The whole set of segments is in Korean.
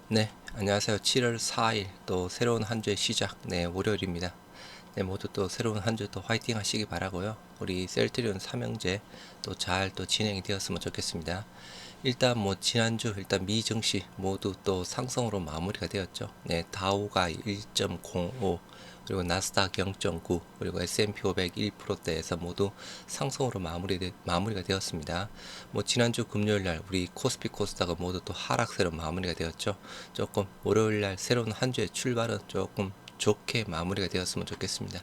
네, 안녕하세요. 7월 4일 또 새로운 한 주의 시작, 네, 월요일입니다. 네, 모두 또 새로운 한 주 또 화이팅 하시기 바라고요. 우리 셀트리온 삼형제 또 잘 또 진행이 되었으면 좋겠습니다. 일단 뭐 지난주 일단 미 증시 모두 또 상승으로 마무리가 되었죠. 네, 다우가 1.05 그리고 나스닥 0.9 그리고 S&P 500 1%대에서 모두 상승으로 마무리가 되었습니다. 뭐 지난주 금요일 날 우리 코스피 코스닥은 모두 또 하락세로 마무리가 되었죠. 조금 월요일 날 새로운 한 주의 출발은 조금 좋게 마무리가 되었으면 좋겠습니다.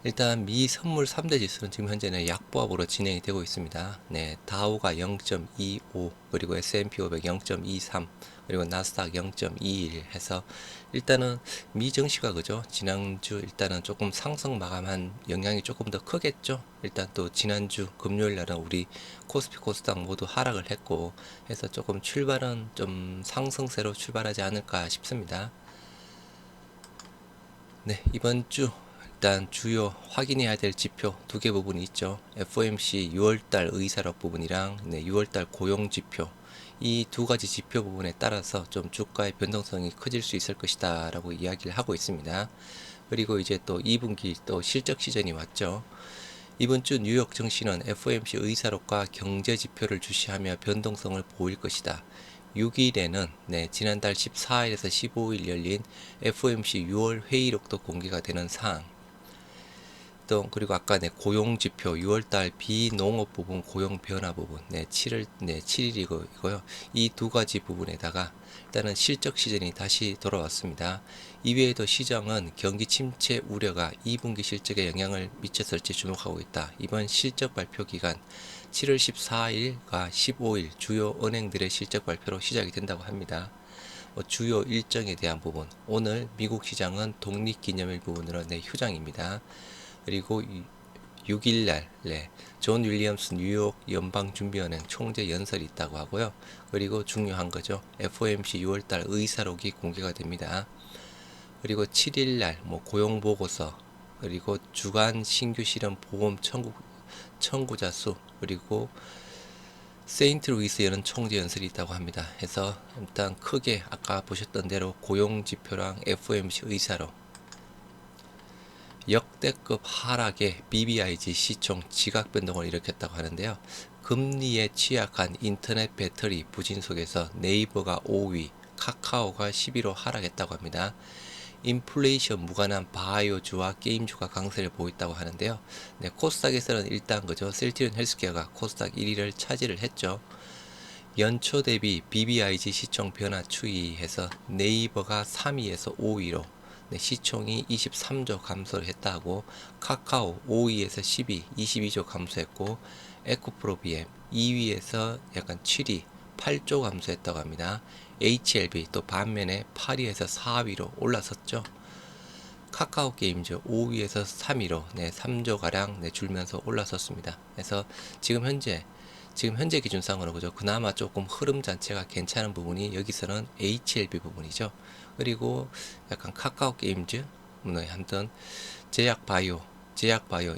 일단 미 선물 3대 지수는 지금 현재는 약보합으로 진행이 되고 있습니다. 네, 다우가 0.25 그리고 S&P 500 0.23 그리고 나스닥 0.21 해서 일단은 미 증시가 그죠? 지난주 일단은 조금 상승 마감한 영향이 조금 더 크겠죠? 일단 또 지난주 금요일 날은 우리 코스피 코스닥 모두 하락을 했고 해서 조금 출발은 좀 상승세로 출발하지 않을까 싶습니다. 네, 이번 주 일단 주요 확인해야 될 지표 두 개 부분이 있죠. FOMC 6월달 의사록 부분이랑 6월달 고용 지표 이 두 가지 지표 부분에 따라서 좀 주가의 변동성이 커질 수 있을 것이다 라고 이야기를 하고 있습니다. 그리고 이제 또 2분기 또 실적 시즌이 왔죠. 이번 주 뉴욕 증시는 FOMC 의사록과 경제 지표를 주시하며 변동성을 보일 것이다. 6일에는 지난달 14일에서 15일 열린 FOMC 6월 회의록도 공개가 되는 사항. 또 그리고 아까 고용 지표 6월달 비농업 부분 고용 변화 부분 7일이고요. 이 두 가지 부분에다가 일단은 실적 시즌이 다시 돌아왔습니다. 이외에도 시장은 경기 침체 우려가 2분기 실적에 영향을 미쳤을지 주목하고 있다. 이번 실적 발표 기간 7월 14일과 15일 주요 은행들의 실적 발표로 시작이 된다고 합니다. 주요 일정에 대한 부분 오늘 미국 시장은 독립기념일 부분으로 휴장입니다. 그리고 6일날 존 윌리엄스 뉴욕 연방준비은행 총재 연설이 있다고 하고요. 그리고 중요한 거죠. FOMC 6월달 의사록이 공개가 됩니다. 그리고 7일날 고용보고서 그리고 주간 신규 실험 보험 청구자 수 그리고 세인트루이스 여는 총재 연설이 있다고 합니다. 해서 일단 크게 아까 보셨던 대로 고용 지표랑 FOMC 의사록 역대급 하락의 BBIG 시총 지각 변동을 일으켰다고 하는데요. 금리에 취약한 인터넷 배터리 부진 속에서 네이버가 5위, 카카오가 11로 하락했다고 합니다. 인플레이션 무관한 바이오주와 게임주가 강세를 보였다고 하는데요. 코스닥에서는 일단 그죠. 셀트리온 헬스케어가 코스닥 1위를 차지를 했죠. 연초 대비 BBIG 시총 변화 추이해서 네이버가 3위에서 5위로 시총이 23조 감소를 했다고 카카오 5위에서 10위 22조 감소했고 에코프로비엠 2위에서 약간 7위 8조 감소했다고 합니다. HLB 또 반면에 8위에서 4위로 올라섰죠. 카카오 게임즈 5위에서 3위로 3조가량 줄면서 올라섰습니다. 그래서 지금 현재 기준상으로 그죠. 그나마 조금 흐름 자체가 괜찮은 부분이 여기서는 HLB 부분이죠. 그리고 약간 카카오 게임즈, 하여튼 제약바이오,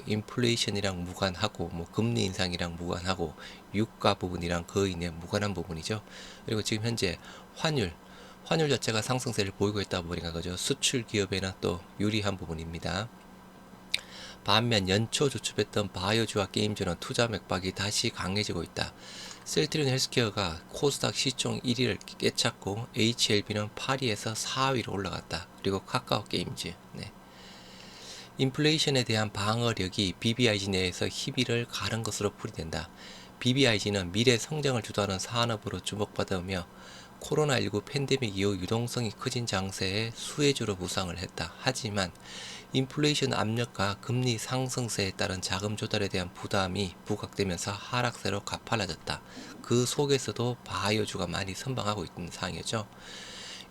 인플레이션이랑 무관하고 금리 인상이랑 무관하고 유가 부분이랑 거의 무관한 부분이죠. 그리고 지금 현재 환율 자체가 상승세를 보이고 있다 보니까 그죠. 수출 기업에는 또 유리한 부분입니다. 반면 연초 주춤했던 바이오주와 게임주는 투자 맥박이 다시 강해지고 있다. 셀트리온 헬스케어가 코스닥 시총 1위를 깨찼고 HLB는 8위에서 4위로 올라갔다. 그리고 카카오 게임즈. 인플레이션에 대한 방어력이 BBIG 내에서 희비를 가른 것으로 풀이된다. BBIG는 미래 성장을 주도하는 산업으로 주목받으며 코로나19 팬데믹 이후 유동성이 커진 장세에 수혜주로 부상을 했다. 하지만 인플레이션 압력과 금리 상승세에 따른 자금 조달에 대한 부담이 부각되면서 하락세로 가팔라졌다. 그 속에서도 바이오주가 많이 선방하고 있는 상황이죠.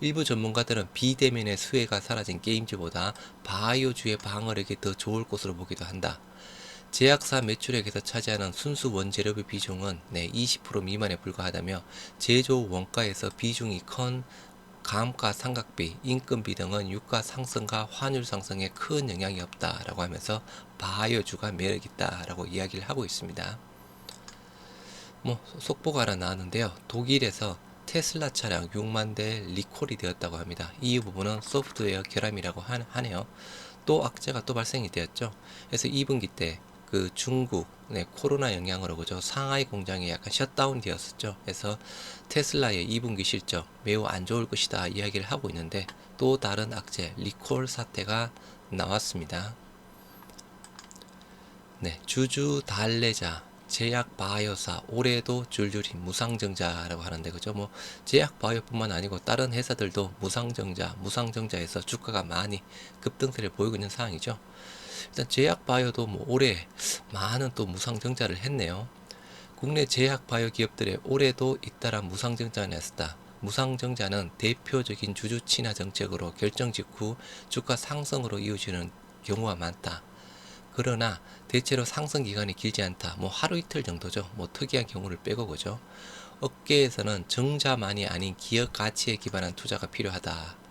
일부 전문가들은 비대면의 수혜가 사라진 게임즈보다 바이오주의 방어력이 더 좋을 것으로 보기도 한다. 제약사 매출액에서 차지하는 순수 원재료비 비중은 20% 미만에 불과하다며 제조 원가에서 비중이 큰 감가상각비, 인건비 등은 유가 상승과 환율 상승에 큰 영향이 없다라고 하면서 바이오주가 매력있다라고 이야기를 하고 있습니다. 속보가 하나 나왔는데요. 독일에서 테슬라 차량 6만 대 리콜이 되었다고 합니다. 이 부분은 소프트웨어 결함이라고 하네요. 또 악재가 또 발생이 되었죠. 그래서 2분기 때 그 중국 코로나 영향으로 그죠, 상하이 공장이 약간 셧다운 되었었죠. 그래서 테슬라의 2분기 실적 매우 안 좋을 것이다 이야기를 하고 있는데, 또 다른 악재 리콜 사태가 나왔습니다. 주주 달래자 제약 바이오사 올해도 줄줄이 무상증자라고 하는데, 그죠? 뭐 제약 바이오뿐만 아니고 다른 회사들도 무상증자에서 주가가 많이 급등세를 보이고 있는 상황이죠. 일단 제약 바이오도 뭐 올해 많은 또 무상증자를 했네요. 국내 제약 바이오 기업들의 올해도 잇따라 무상증자가 냈다. 무상증자는 대표적인 주주 친화 정책으로 결정 직후 주가 상승으로 이어지는 경우가 많다. 그러나 대체로 상승 기간이 길지 않다. 뭐 하루 이틀 정도죠. 뭐 특이한 경우를 빼고 그죠. 업계에서는 정자만이 아닌 기업 가치에 기반한 투자가 필요하다.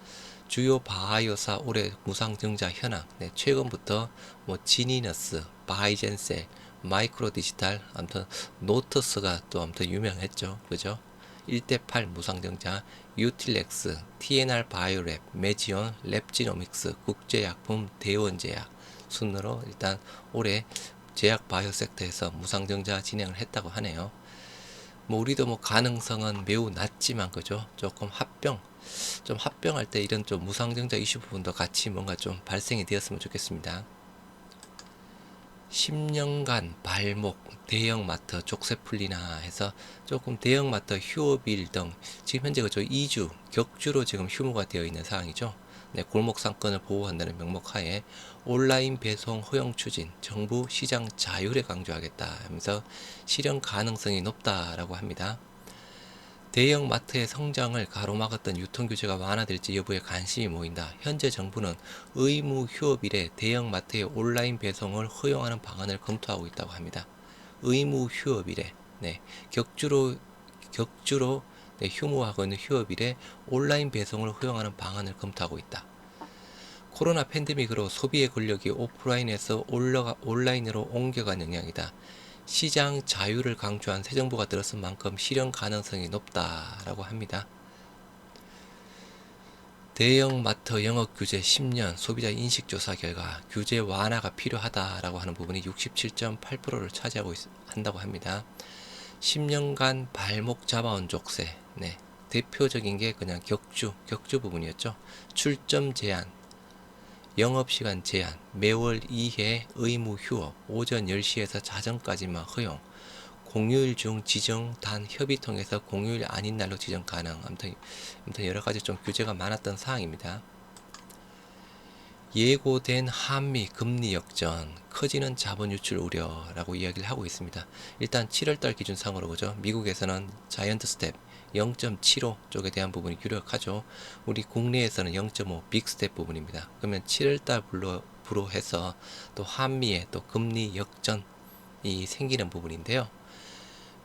주요 바이오사 올해 무상증자 현황. 최근부터 뭐 지니너스, 바이젠셀, 마이크로디지털, 아무튼 노트스가 또 아무튼 유명했죠. 그죠? 1대8 무상증자, 유틸렉스, TNR 바이오랩, 메지온, 랩지노믹스, 국제약품, 대원제약 순으로 일단 올해 제약 바이오 섹터에서 무상증자 진행을 했다고 하네요. 뭐 우리도 뭐 가능성은 매우 낮지만 그죠? 조금 합병할 때 이런 좀 무상증자 이슈 부분도 같이 뭔가 좀 발생이 되었으면 좋겠습니다. 10년간 발목 대형마트 족쇄 풀리나 해서 조금 대형마트 휴업일 등 지금 현재 그죠 2주 격주로 지금 휴무가 되어 있는 상황이죠. 골목 상권을 보호한다는 명목 하에 온라인 배송 허용 추진, 정부 시장 자율에 강조하겠다 하면서 실현 가능성이 높다라고 합니다. 대형 마트의 성장을 가로막았던 유통 규제가 완화될지 여부에 관심이 모인다. 현재 정부는 의무 휴업일에 대형 마트의 온라인 배송을 허용하는 방안을 검토하고 있다고 합니다. 의무 휴업일에 격주로 휴무하고 있는 휴업일에 온라인 배송을 허용하는 방안을 검토하고 있다. 코로나 팬데믹으로 소비의 권력이 오프라인에서 온라인으로 옮겨간 영향이다. 시장 자유를 강조한 새 정부가 들었은 만큼 실현 가능성이 높다라고 합니다. 대형 마트 영업 규제 10년 소비자 인식 조사 결과 규제 완화가 필요하다라고 하는 부분이 67.8%를 차지하고 한다고 합니다. 10년간 발목 잡아온 족쇄. 대표적인 게 그냥 격주 부분이었죠. 출점 제한, 영업시간 제한, 매월 2회 의무 휴업, 오전 10시에서 자정까지만 허용, 공휴일 중 지정 단 협의 통해서 공휴일 아닌 날로 지정 가능. 아무튼 여러가지 좀 규제가 많았던 사항입니다. 예고된 한미 금리 역전, 커지는 자본 유출 우려라고 이야기를 하고 있습니다. 일단 7월달 기준상으로 그죠? 미국에서는 자이언트 스텝 0.75 쪽에 대한 부분이 유력하죠. 우리 국내에서는 0.5 빅스텝 부분입니다. 그러면 7월달 불로 해서 또 한미의 또 금리 역전이 생기는 부분인데요.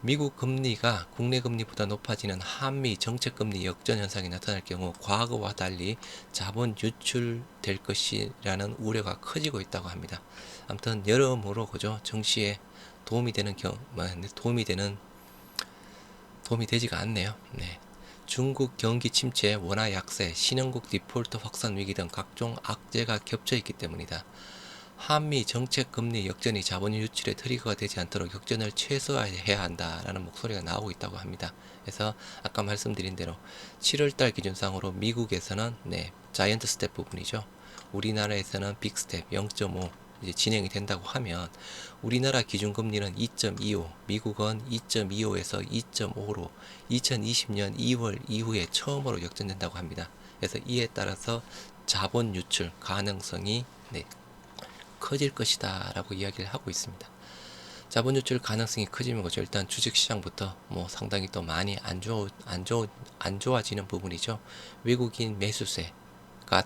미국 금리가 국내 금리보다 높아지는 한미 정책금리 역전 현상이 나타날 경우 과거와 달리 자본 유출될 것이라는 우려가 커지고 있다고 합니다. 아무튼 여러모로 그죠 정시에 도움이 되지가 않네요. 중국 경기 침체, 원화 약세, 신흥국 디폴트 확산 위기 등 각종 악재가 겹쳐 있기 때문이다. 한미 정책 금리 역전이 자본 유출의 트리거가 되지 않도록 역전을 최소화해야 한다라는 목소리가 나오고 있다고 합니다. 그래서 아까 말씀드린 대로 7월달 기준상으로 미국에서는 자이언트 스텝 부분이죠. 우리나라에서는 빅 스텝 0.5 이제 진행이 된다고 하면 우리나라 기준금리는 2.25, 미국은 2.25에서 2.5로 2020년 2월 이후에 처음으로 역전된다고 합니다. 그래서 이에 따라서 자본 유출 가능성이 커질 것이다 라고 이야기를 하고 있습니다. 자본 유출 가능성이 커지면 그죠. 일단 주식시장부터 뭐 상당히 또 많이 안 좋아지는 부분이죠. 외국인 매수세가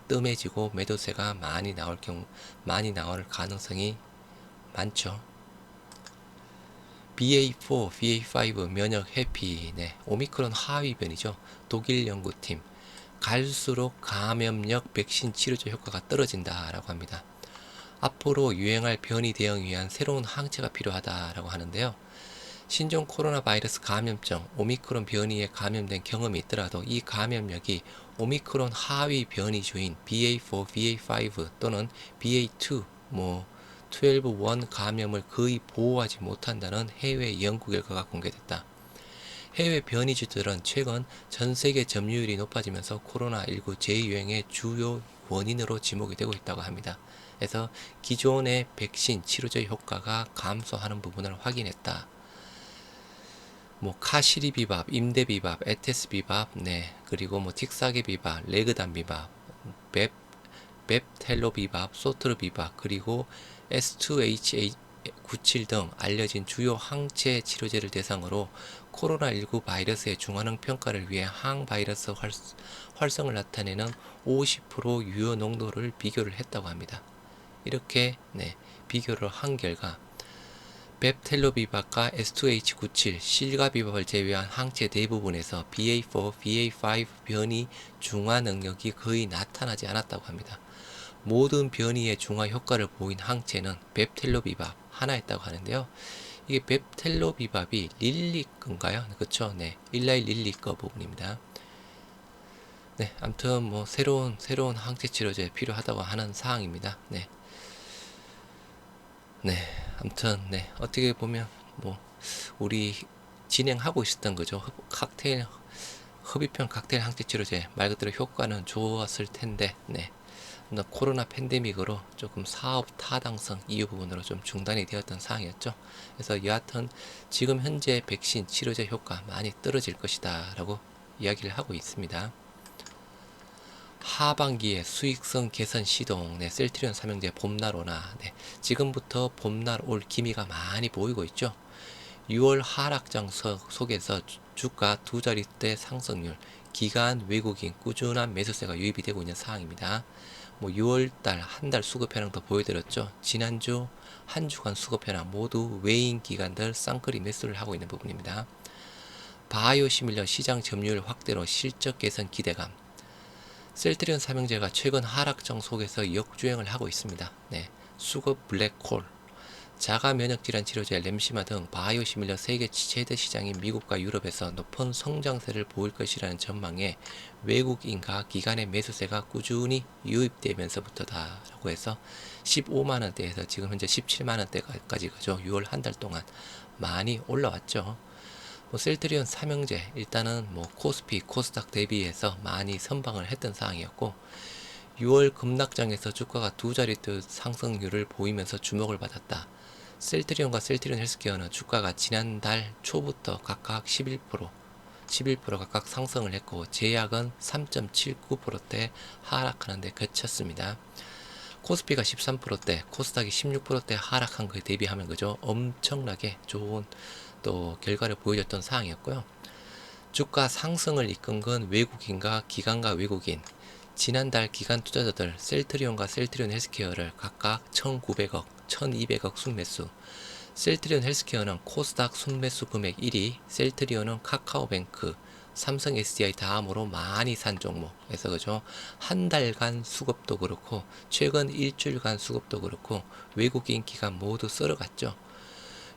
뜸해지고 매도세가 많이 나올 가능성이 많죠. BA4, BA5 면역 회피, 오미크론 하위 변이죠. 독일 연구팀, 갈수록 감염력 백신 치료제 효과가 떨어진다라고 합니다. 앞으로 유행할 변이 대응을 위한 새로운 항체가 필요하다라고 하는데요. 신종 코로나 바이러스 감염증 오미크론 변이에 감염된 경험이 있더라도 이 감염력이 오미크론 하위 변이주인 BA4, BA5 또는 BA2, 12.1 감염을 거의 보호하지 못한다는 해외 연구 결과가 공개됐다. 해외 변이주들은 최근 전 세계 점유율이 높아지면서 코로나19 재유행의 주요 원인으로 지목이 되고 있다고 합니다. 그래서 기존의 백신 치료제 효과가 감소하는 부분을 확인했다. 카시리 비밥, 임대 비밥, 에테스 비밥, 그리고 틱사게 비밥, 레그단 비밥, 웹텔로 비밥, 소트르 비밥, 그리고 S2H97 등 알려진 주요 항체 치료제를 대상으로 코로나19 바이러스의 중화능 평가를 위해 항바이러스 활성을 나타내는 50% 유효 농도를 비교를 했다고 합니다. 이렇게 비교를 한 결과 뱁텔로비밥과 S2H97, 실가비밥을 제외한 항체 대부분에서 BA4, BA5 변이 중화 능력이 거의 나타나지 않았다고 합니다. 모든 변이의 중화 효과를 보인 항체는 뱁텔로비밥 하나였다고 하는데요. 이게 뱁텔로비밥이 릴리건가요? 그쵸? 일라일 릴리거 부분입니다. 아무튼 새로운 항체 치료제 필요하다고 하는 사항입니다. 아무튼 어떻게 보면 우리 진행하고 있었던 거죠. 흡입형 칵테일 항체 치료제 말 그대로 효과는 좋았을 텐데 코로나 팬데믹으로 조금 사업 타당성 이유 부분으로 좀 중단이 되었던 상황이었죠. 그래서 여하튼 지금 현재 백신 치료제 효과 많이 떨어질 것이다 라고 이야기를 하고 있습니다. 하반기에 수익성 개선 시동, 셀트리온 삼형제 봄날 오나, 지금부터 봄날 올 기미가 많이 보이고 있죠. 6월 하락장 속에서 주가 두 자릿대 상승률, 기간 외국인 꾸준한 매수세가 유입이 되고 있는 상황입니다. 6월달 한 달 수급 현황 더 보여드렸죠. 지난주 한 주간 수급 현황 모두 외인 기관들 쌍끌이 매수를 하고 있는 부분입니다. 바이오 시밀러 시장 점유율 확대로 실적 개선 기대감. 셀트리온 삼형제가 최근 하락장 속에서 역주행을 하고 있습니다. 수급 블랙홀, 자가 면역 질환 치료제 램시마 등 바이오 시밀러 세계 최대 시장인 미국과 유럽에서 높은 성장세를 보일 것이라는 전망에 외국인과 기관의 매수세가 꾸준히 유입되면서부터다라고 해서 15만원대에서 지금 현재 17만원대까지 가죠. 6월 한 달 동안 많이 올라왔죠. 셀트리온 삼형제 일단은 코스피, 코스닥 대비해서 많이 선방을 했던 상황이었고 6월 급락장에서 주가가 두 자릿수 상승률을 보이면서 주목을 받았다. 셀트리온과 셀트리온 헬스케어는 주가가 지난달 초부터 각각 11% 각각 상승을 했고 제약은 3.79%대 하락하는 데 그쳤습니다. 코스피가 13%대, 코스닥이 16%대 하락한 것에 대비하면 그죠? 엄청나게 좋은 또 결과를 보여줬던 상황이었고요. 주가 상승을 이끈 건 외국인과 기관과 외국인, 지난달 기관 투자자들 셀트리온과 셀트리온 헬스케어를 각각 1,900억, 1,200억 순매수, 셀트리온 헬스케어는 코스닥 순매수 금액 1위, 셀트리온은 카카오뱅크, 삼성 SDI 다음으로 많이 산 종목에서 그죠. 한 달간 수급도 그렇고 최근 일주일간 수급도 그렇고 외국인 기관 모두 쓸어갔죠.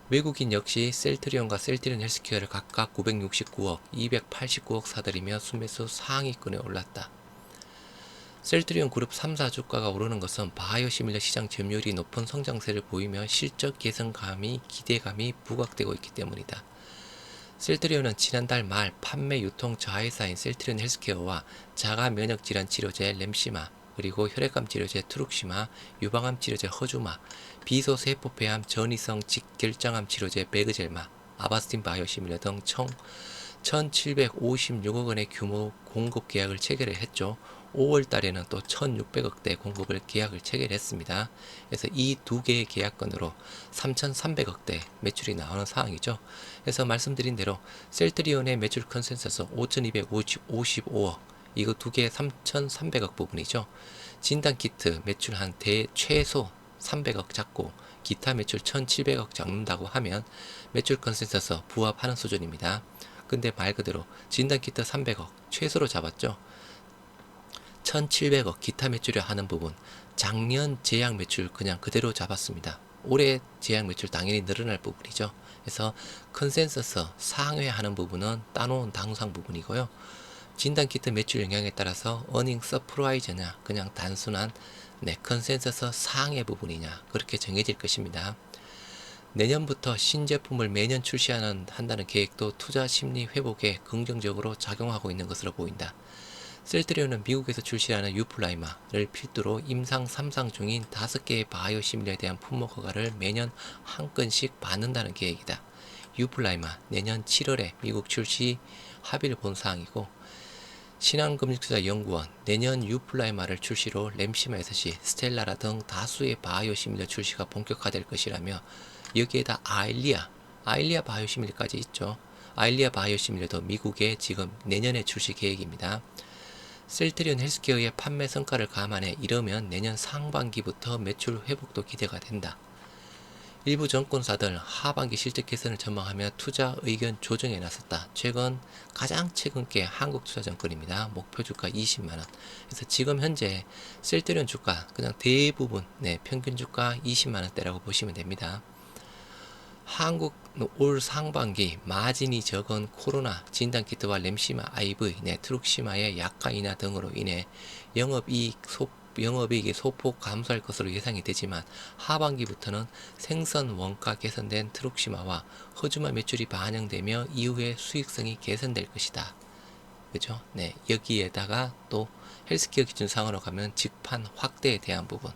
외국인 역시 셀트리온과 셀트리온 헬스케어를 각각 969억, 289억 사들이며 순매수 상위권에 올랐다. 셀트리온 그룹 3사 주가가 오르는 것은 바이오 시밀러 시장 점유율이 높은 성장세를 보이며 실적 개선감이 기대감이 부각되고 있기 때문이다. 셀트리온은 지난달 말 판매 유통 자회사인 셀트리온 헬스케어와 자가 면역 질환 치료제 램시마, 그리고 혈액암 치료제 트룩시마, 유방암 치료제 허주마, 비소세포폐암 전이성 직결장암 치료제 베그젤마, 아바스틴 바이오시밀러 등 총 1,756억 원의 규모 공급 계약을 체결을 했죠. 5월 달에는 또 1,600억대 공급을 계약을 체결했습니다. 그래서 이 두 개의 계약건으로 3,300억대 매출이 나오는 상황이죠. 그래서 말씀드린 대로 셀트리온의 매출 컨센서스 5,255억, 이거 두 개에 3,300억 부분이죠. 진단키트 매출 한 최소 300억 잡고 기타 매출 1,700억 잡는다고 하면 매출 컨센서스 부합하는 수준입니다. 근데 말 그대로 진단키트 300억 최소로 잡았죠. 1,700억 기타 매출이 하는 부분, 작년 제약 매출 그냥 그대로 잡았습니다. 올해 제약 매출 당연히 늘어날 부분이죠. 그래서 컨센서스 상회하는 부분은 따놓은 당상 부분이고요. 진단키트 매출 영향에 따라서 어닝 서프라이즈냐 그냥 단순한 컨센서스 상회 부분이냐 그렇게 정해질 것입니다. 내년부터 신제품을 매년 한다는 계획도 투자 심리 회복에 긍정적으로 작용하고 있는 것으로 보인다. 셀트리온은 미국에서 출시하는 유플라이마를 필두로 임상 3상 중인 5개의 바이오시밀러에 대한 품목 허가를 매년 한 건씩 받는다는 계획이다. 유플라이마 내년 7월에 미국 출시 합의를 본 사항이고, 신한금융투자연구원 내년 유플라이마를 출시로 램시마 6시, 스텔라라 등 다수의 바이오시밀러 출시가 본격화될 것이라며, 여기에다 아일리아 바이오시밀러까지 있죠. 아일리아 바이오시밀러도 미국에 지금 내년에 출시 계획입니다. 셀트리온 헬스케어의 판매 성과를 감안해 이러면 내년 상반기부터 매출 회복도 기대가 된다. 일부 정권사들 하반기 실적 개선을 전망하며 투자 의견 조정에 나섰다. 가장 최근께 한국투자증권입니다. 목표 주가 20만원. 그래서 지금 현재 셀트리온 주가 그냥 대부분 평균 주가 20만원대라고 보시면 됩니다. 한국 올 상반기 마진이 적은 코로나 진단키트와 램시마 IV, 트룩시마의 약가 인하 등으로 인해 영업이익이 소폭 감소할 것으로 예상이 되지만, 하반기부터는 생선 원가 개선된 트룩시마와 허주마 매출이 반영되며 이후에 수익성이 개선될 것이다. 그죠? 여기에다가 또 헬스케어 기준 상으로 가면 직판 확대에 대한 부분,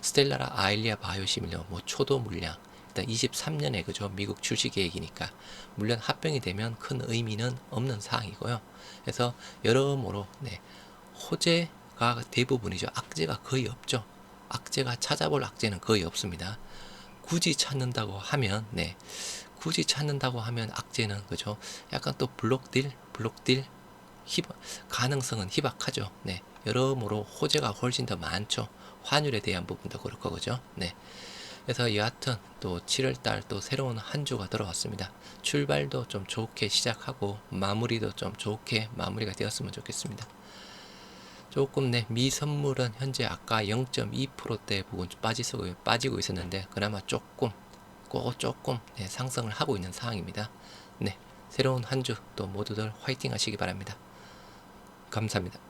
스텔라라 아일리아 바이오시밀러 초도 물량 23년에 그죠? 미국 출시 계획이니까 물론 합병이 되면 큰 의미는 없는 사항이고요. 그래서 여러모로 호재가 대부분이죠. 악재가 거의 없죠. 찾아볼 악재는 거의 없습니다. 굳이 찾는다고 하면 악재는 그죠? 약간 또 블록딜 가능성은 희박하죠. 여러모로 호재가 훨씬 더 많죠. 환율에 대한 부분도 그렇고 그죠? 그래서 여하튼 또 7월달 또 새로운 한 주가 들어왔습니다. 출발도 좀 좋게 시작하고 마무리도 좀 좋게 마무리가 되었으면 좋겠습니다. 조금 미선물은 현재 아까 0.2%대 부분 빠지고 있었는데 그나마 조금 상승을 하고 있는 상황입니다. 새로운 한 주 또 모두들 화이팅 하시기 바랍니다. 감사합니다.